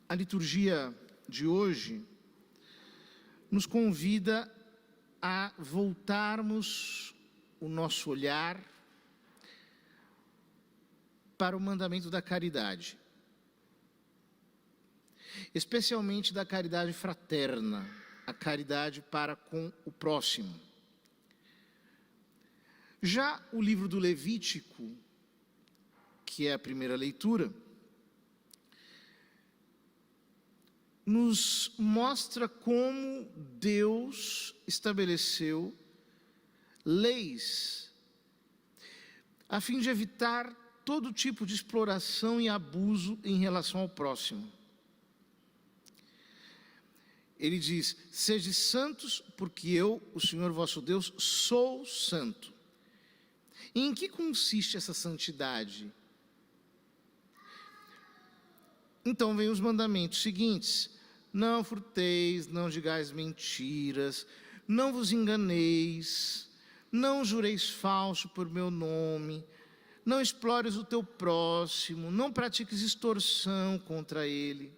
A liturgia de hoje nos convida a voltarmos o nosso olhar para o mandamento da caridade, especialmente da caridade fraterna, a caridade para com o próximo. Já o livro do Levítico, que é a primeira leitura, nos mostra como Deus estabeleceu leis a fim de evitar todo tipo de exploração e abuso em relação ao próximo. Ele diz: sede santos, porque eu, o Senhor vosso Deus, sou santo. E em que consiste essa santidade? Então vem os mandamentos seguintes: não furteis, não digais mentiras, não vos enganeis, não jureis falso por meu nome, não explores o teu próximo, não pratiques extorsão contra ele,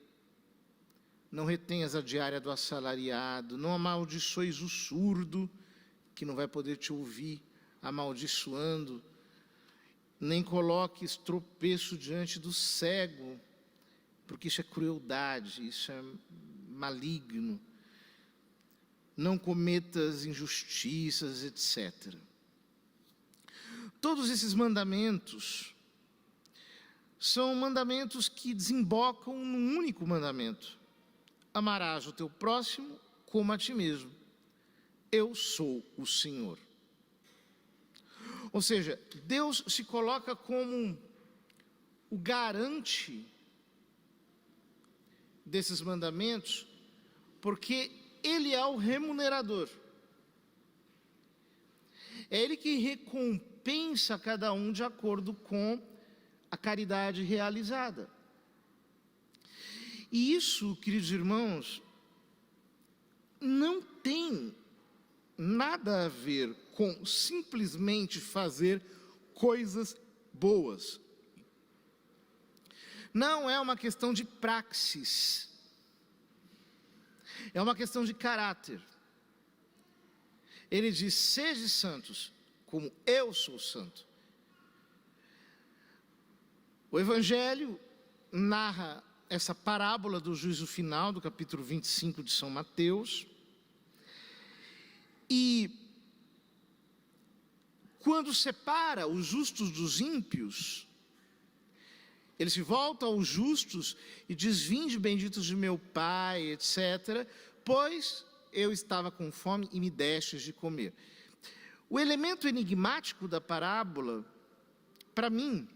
não retenhas a diária do assalariado, não amaldiçoes o surdo, que não vai poder te ouvir amaldiçoando, nem coloques tropeço diante do cego, porque isso é crueldade, isso é maligno. Não cometas injustiças, etc. Todos esses mandamentos são mandamentos que desembocam num único mandamento: amarás o teu próximo como a ti mesmo. Eu sou o Senhor. Ou seja, Deus se coloca como o garante desses mandamentos, porque Ele é o remunerador. É Ele que recompensa cada um de acordo com a caridade realizada. E isso, queridos irmãos, não tem nada a ver com simplesmente fazer coisas boas. Não é uma questão de praxis, é uma questão de caráter. Ele diz: sede santos, como eu sou santo. O Evangelho narra essa parábola do juízo final, do capítulo 25 de São Mateus. E quando separa os justos dos ímpios, ele se volta aos justos e diz: vinde benditos de meu Pai, etc., pois eu estava com fome e me destes de comer. O elemento enigmático da parábola, para mim,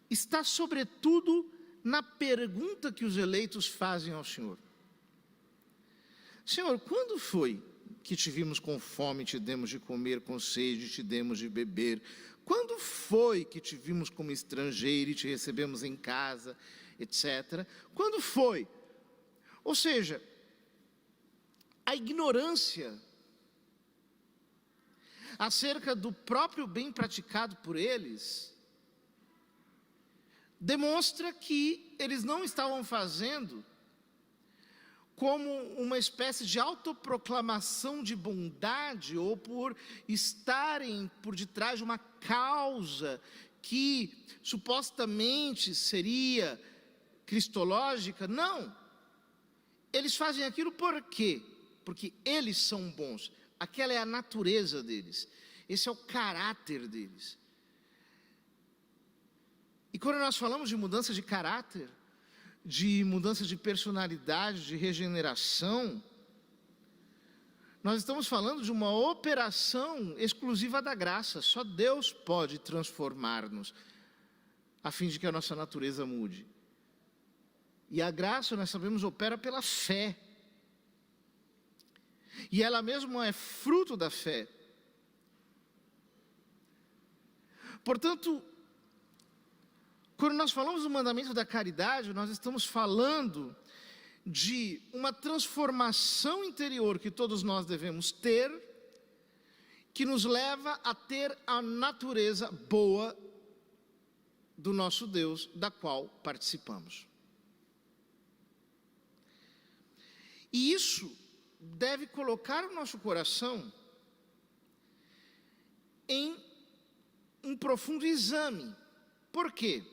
está sobretudo na pergunta que os eleitos fazem ao Senhor: Senhor, quando foi que te vimos com fome, te demos de comer, com sede, te demos de beber? Quando foi que te vimos como estrangeiro e te recebemos em casa, etc.? Quando foi? Ou seja, a ignorância acerca do próprio bem praticado por eles demonstra que eles não estavam fazendo como uma espécie de autoproclamação de bondade, ou por estarem por detrás de uma causa que supostamente seria cristológica. Não, eles fazem aquilo por quê? Porque eles são bons, aquela é a natureza deles, esse é o caráter deles. E quando nós falamos de mudança de caráter, de mudança de personalidade, de regeneração, nós estamos falando de uma operação exclusiva da graça. Só Deus pode transformar-nos a fim de que a nossa natureza mude. E a graça, nós sabemos, opera pela fé. E ela mesma é fruto da fé. Portanto, quando nós falamos do mandamento da caridade, nós estamos falando de uma transformação interior que todos nós devemos ter, que nos leva a ter a natureza boa do nosso Deus, da qual participamos. E isso deve colocar o nosso coração em um profundo exame. Por quê?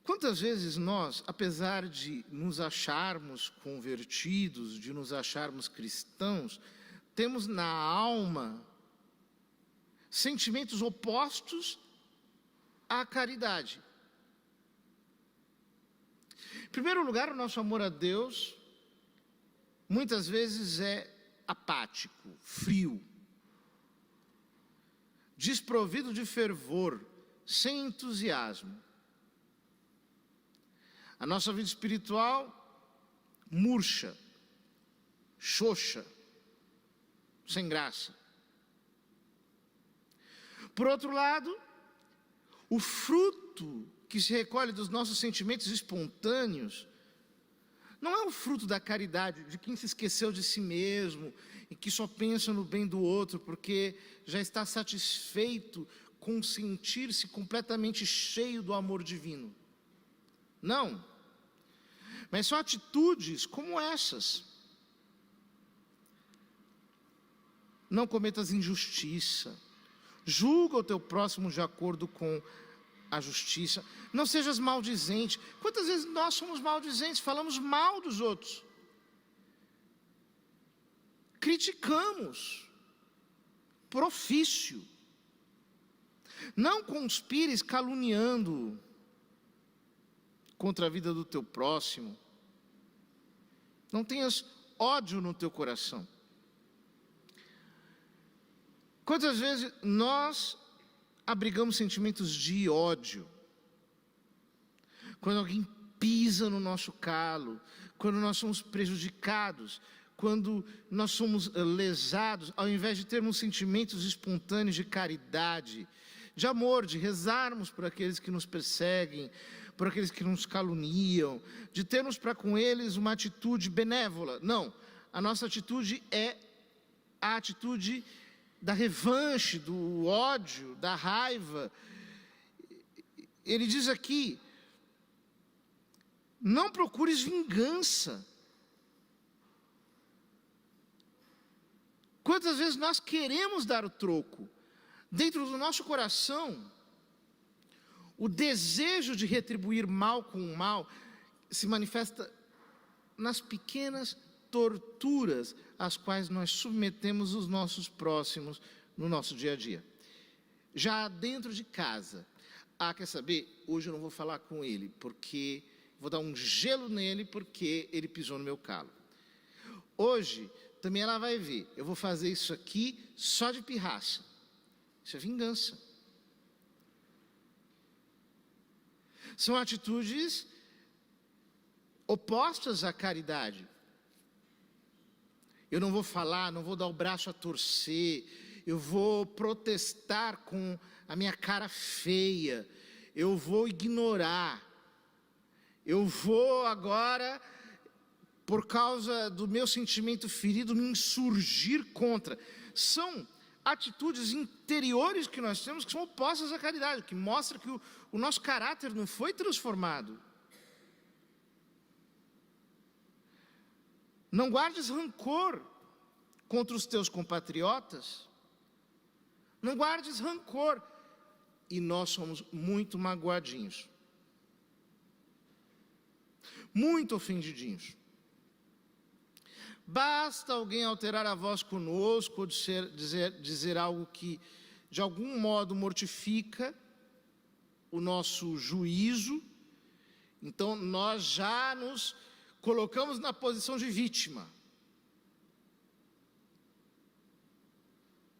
Quantas vezes nós, apesar de nos acharmos convertidos, de nos acharmos cristãos, temos na alma sentimentos opostos à caridade? Em primeiro lugar, o nosso amor a Deus muitas vezes é apático, frio, desprovido de fervor, sem entusiasmo. A nossa vida espiritual murcha, xoxa, sem graça. Por outro lado, o fruto que se recolhe dos nossos sentimentos espontâneos não é o fruto da caridade, de quem se esqueceu de si mesmo e que só pensa no bem do outro porque já está satisfeito com sentir-se completamente cheio do amor divino. Não, mas são atitudes como essas. Não cometas injustiça, julga o teu próximo de acordo com a justiça, não sejas maldizente. Quantas vezes nós somos maldizentes, falamos mal dos outros, criticamos, por ofício. Não conspires caluniando contra a vida do teu próximo. Não tenhas ódio no teu coração. Quantas vezes nós abrigamos sentimentos de ódio? Quando alguém pisa no nosso calo, quando nós somos prejudicados, quando nós somos lesados, ao invés de termos sentimentos espontâneos de caridade, de amor, de rezarmos por aqueles que nos perseguem, por aqueles que nos caluniam, de termos para com eles uma atitude benévola. Não, a nossa atitude é a atitude da revanche, do ódio, da raiva. Ele diz aqui: não procures vingança. Quantas vezes nós queremos dar o troco? Dentro do nosso coração, o desejo de retribuir mal com o mal se manifesta nas pequenas torturas às quais nós submetemos os nossos próximos no nosso dia a dia. Já dentro de casa, quer saber? Hoje eu não vou falar com ele, porque vou dar um gelo nele, porque ele pisou no meu calo. Hoje, também ela vai ver, eu vou fazer isso aqui só de pirraça. Isso é vingança. São atitudes opostas à caridade. Eu não vou falar, não vou dar o braço a torcer, eu vou protestar com a minha cara feia, eu vou ignorar, eu vou agora, por causa do meu sentimento ferido, me insurgir contra. São atitudes interiores que nós temos que são opostas à caridade, que mostra que o nosso caráter não foi transformado. Não guardes rancor contra os teus compatriotas. Não guardes rancor. E nós somos muito magoadinhos, muito ofendidinhos. Basta alguém alterar a voz conosco, ou dizer algo que de algum modo mortifica o nosso juízo, então nós já nos colocamos na posição de vítima.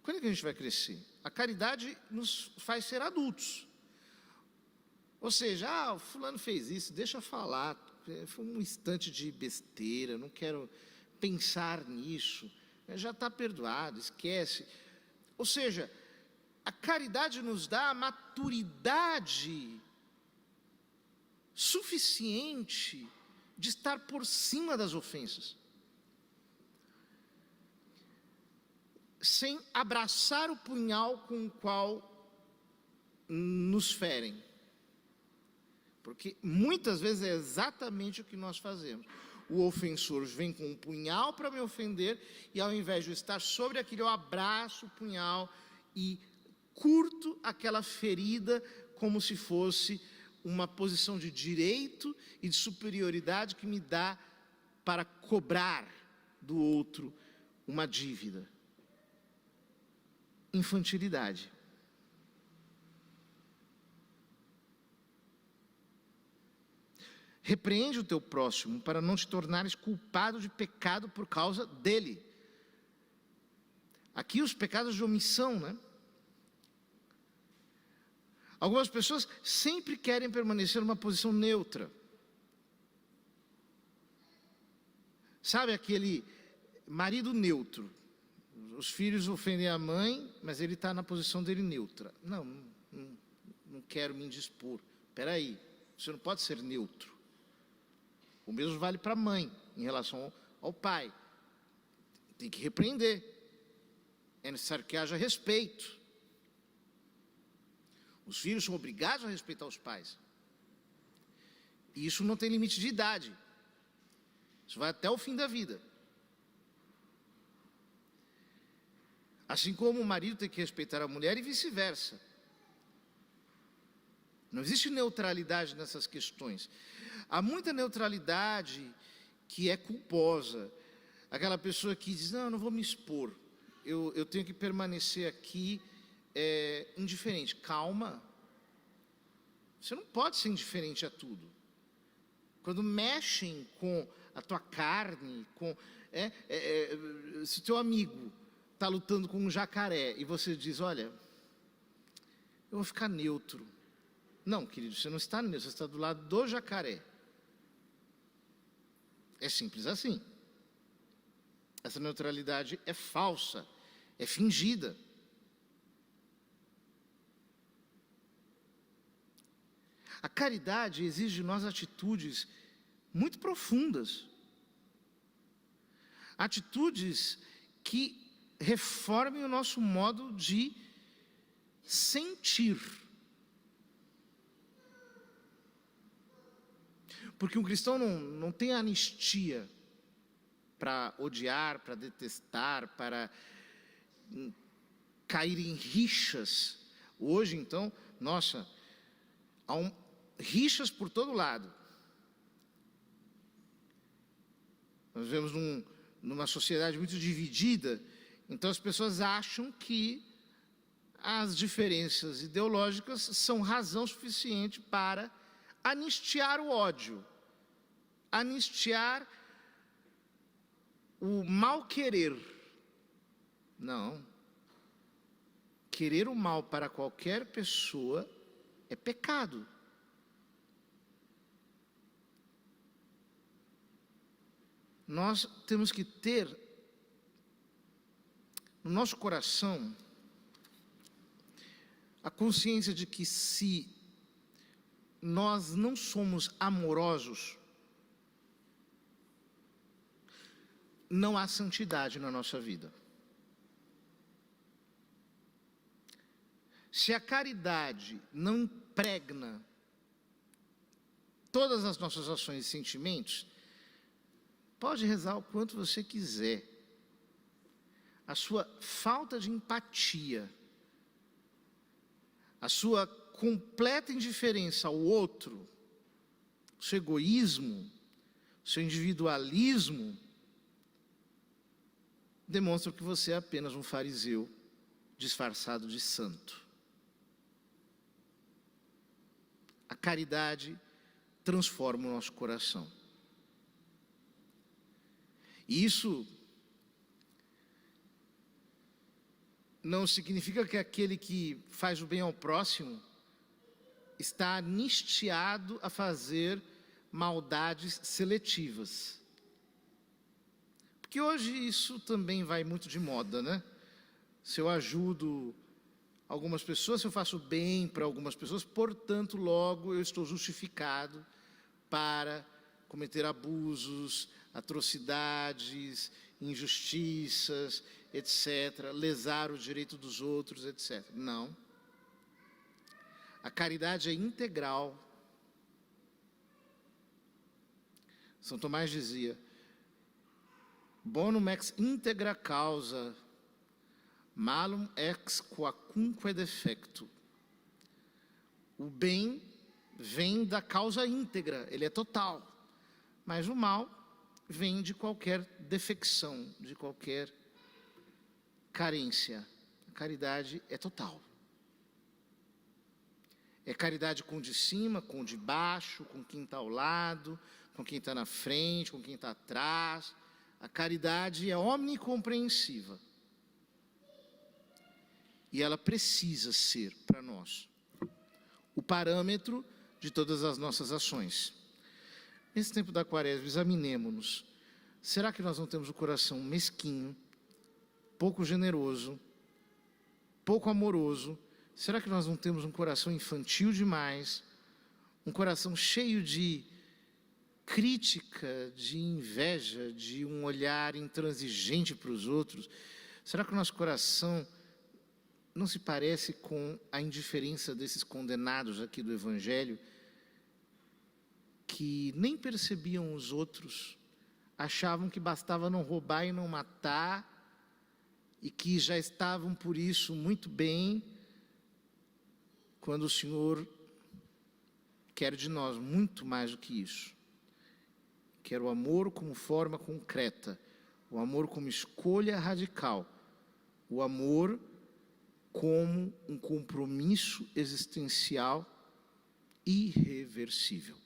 Quando é que a gente vai crescer? A caridade nos faz ser adultos. Ou seja, o fulano fez isso, deixa falar, foi um instante de besteira, não quero pensar nisso, já está perdoado, esquece. Ou seja, a caridade nos dá a maturidade suficiente de estar por cima das ofensas, sem abraçar o punhal com o qual nos ferem. Porque muitas vezes é exatamente o que nós fazemos. O ofensor vem com um punhal para me ofender, e ao invés de eu estar sobre aquilo, eu abraço o punhal e curto aquela ferida como se fosse uma posição de direito e de superioridade que me dá para cobrar do outro uma dívida. Infantilidade. Repreende o teu próximo para não te tornares culpado de pecado por causa dele. Aqui os pecados de omissão, né? Algumas pessoas sempre querem permanecer numa posição neutra. Sabe aquele marido neutro? Os filhos ofendem a mãe, mas ele está na posição dele neutra. Não quero me indispor. Espera aí, você não pode ser neutro. O mesmo vale para a mãe, em relação ao pai. Tem que repreender. É necessário que haja respeito. Os filhos são obrigados a respeitar os pais. E isso não tem limite de idade. Isso vai até o fim da vida. Assim como o marido tem que respeitar a mulher e vice-versa. Não existe neutralidade nessas questões. Há muita neutralidade que é culposa. Aquela pessoa que diz, não vou me expor. Eu tenho que permanecer aqui indiferente. Calma. Você não pode ser indiferente a tudo. Quando mexem com a tua carne, se teu amigo está lutando com um jacaré e você diz, olha, eu vou ficar neutro. Não, querido, você não está neutro, você está do lado do jacaré. É simples assim. Essa neutralidade é falsa, é fingida. A caridade exige de nós atitudes muito profundas. Atitudes que reformem o nosso modo de sentir. Porque um cristão não tem anistia para odiar, para detestar, para cair em rixas. Hoje, então, nossa, há rixas por todo lado. Nós vivemos numa sociedade muito dividida, então as pessoas acham que as diferenças ideológicas são razão suficiente para anistiar o ódio, anistiar o mal querer. Não. Querer o mal para qualquer pessoa é pecado. Nós temos que ter no nosso coração a consciência de que se nós não somos amorosos, não há santidade na nossa vida. Se a caridade não impregna todas as nossas ações e sentimentos, pode rezar o quanto você quiser. A sua falta de empatia, a sua completa indiferença ao outro, o seu egoísmo, o seu individualismo, demonstra que você é apenas um fariseu disfarçado de santo. A caridade transforma o nosso coração. E isso não significa que aquele que faz o bem ao próximo está anistiado a fazer maldades seletivas. Porque hoje isso também vai muito de moda, né? Se eu ajudo algumas pessoas, se eu faço bem para algumas pessoas, portanto, logo eu estou justificado para cometer abusos, atrocidades, injustiças, etc., lesar o direito dos outros, etc. Não. A caridade é integral. São Tomás dizia: bonum ex integra causa, malum ex quacunque defecto. O bem vem da causa íntegra, ele é total. Mas o mal vem de qualquer defecção, de qualquer carência. A caridade é total. É caridade com o de cima, com o de baixo, com quem está ao lado, com quem está na frente, com quem está atrás. A caridade é omnicompreensiva. E ela precisa ser, para nós, o parâmetro de todas as nossas ações. Nesse tempo da Quaresma, examinemo-nos. Será que nós não temos o coração mesquinho, pouco generoso, pouco amoroso? Será que nós não temos um coração infantil demais? Um coração cheio de crítica, de inveja, de um olhar intransigente para os outros? Será que o nosso coração não se parece com a indiferença desses condenados aqui do Evangelho, que nem percebiam os outros, achavam que bastava não roubar e não matar, e que já estavam por isso muito bem, quando o Senhor quer de nós muito mais do que isso. Quer o amor como forma concreta, o amor como escolha radical, o amor como um compromisso existencial irreversível.